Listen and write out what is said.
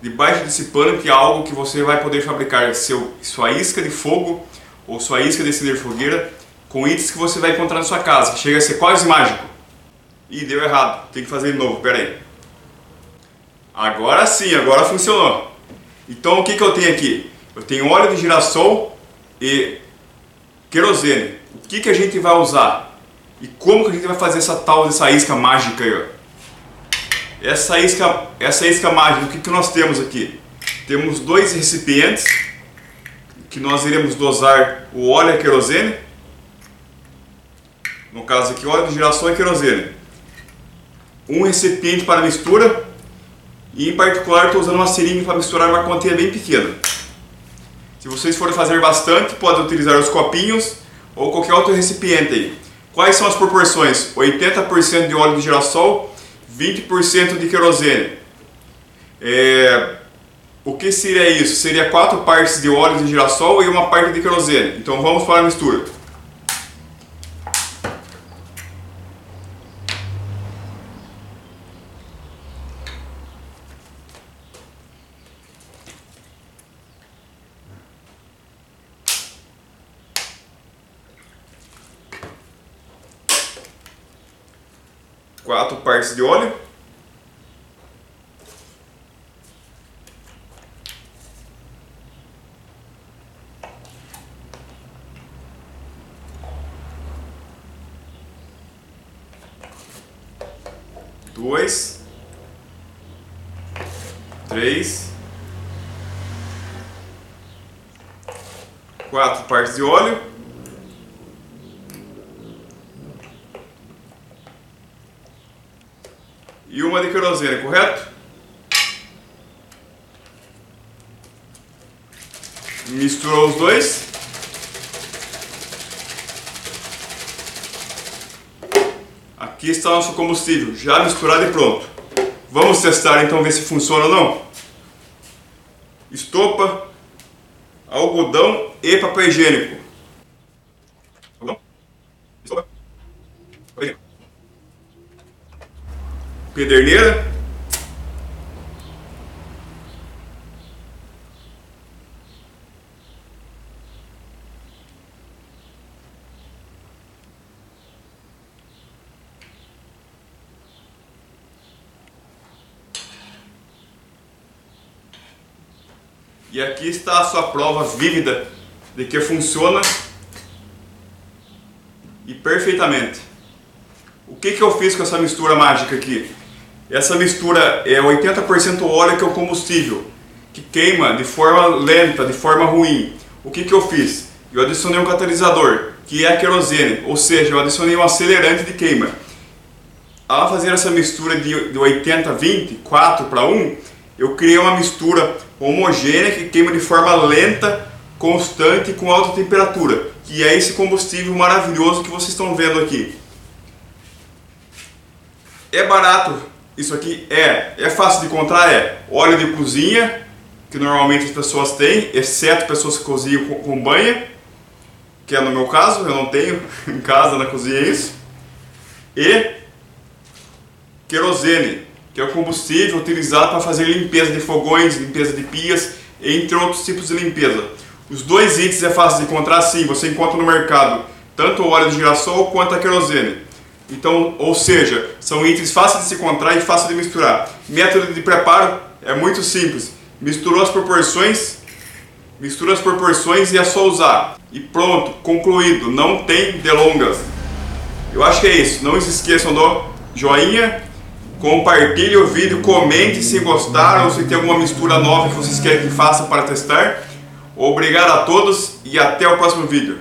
debaixo desse pano tem algo que você vai poder fabricar sua isca de fogo ou sua isca de acender fogueira com itens que você vai encontrar na sua casa, que chega a ser quase mágico. Ih, deu errado, tem que fazer de novo, pera aí. Agora sim, agora funcionou. Então o que eu tenho aqui? Eu tenho óleo de girassol e querosene. O que a gente vai usar? E como que a gente vai fazer essa isca mágica aí, ó? Essa isca mágica, o que nós temos aqui? Temos dois recipientes que nós iremos dosar o óleo e a querosene. No caso aqui, óleo de girassol e querosene. Um recipiente para mistura e, em particular, estou usando uma seringa para misturar uma quantia bem pequena. Se vocês forem fazer bastante, podem utilizar os copinhos ou qualquer outro recipiente aí. Quais são as proporções? 80% de óleo de girassol, 20% de querosene. O que seria isso? Seria 4 partes de óleo de girassol e uma parte de querosene. Então vamos para a mistura. Quatro partes de óleo. Dois, três, 4 partes de óleo. E uma de querosene, correto? Misturou os dois. Aqui está o nosso combustível, já misturado e pronto. Vamos testar então, ver se funciona ou não. Estopa, algodão e papel higiênico. Algodão, estopa, papel higiênico. Pederneira. E aqui está a sua prova vívida de que funciona e perfeitamente. O que eu fiz com essa mistura mágica aqui? Essa mistura é 80% óleo, que é o combustível, que queima de forma lenta, de forma ruim. O que eu fiz? Eu adicionei um catalisador, que é a querosene, ou seja, eu adicionei um acelerante de queima. Ao fazer essa mistura de 80-20, 4 para 1, eu criei uma mistura homogênea que queima de forma lenta, constante e com alta temperatura, que é esse combustível maravilhoso que vocês estão vendo aqui. É barato isso aqui? É fácil de encontrar? Óleo de cozinha, que normalmente as pessoas têm, exceto pessoas que cozinham com banha, que é no meu caso, eu não tenho em casa na cozinha isso. E querosene, que é o combustível utilizado para fazer limpeza de fogões, limpeza de pias, entre outros tipos de limpeza. Os dois itens é fácil de encontrar, sim, você encontra no mercado tanto o óleo de girassol quanto a querosene. Então, ou seja, são itens fáceis de se encontrar e fáceis de misturar. Método de preparo é muito simples. Mistura as proporções e é só usar. E pronto, concluído, não tem delongas. Eu acho que é isso. Não se esqueçam do joinha, compartilhe o vídeo, comente se gostaram ou se tem alguma mistura nova que vocês querem que faça para testar. Obrigado a todos e até o próximo vídeo.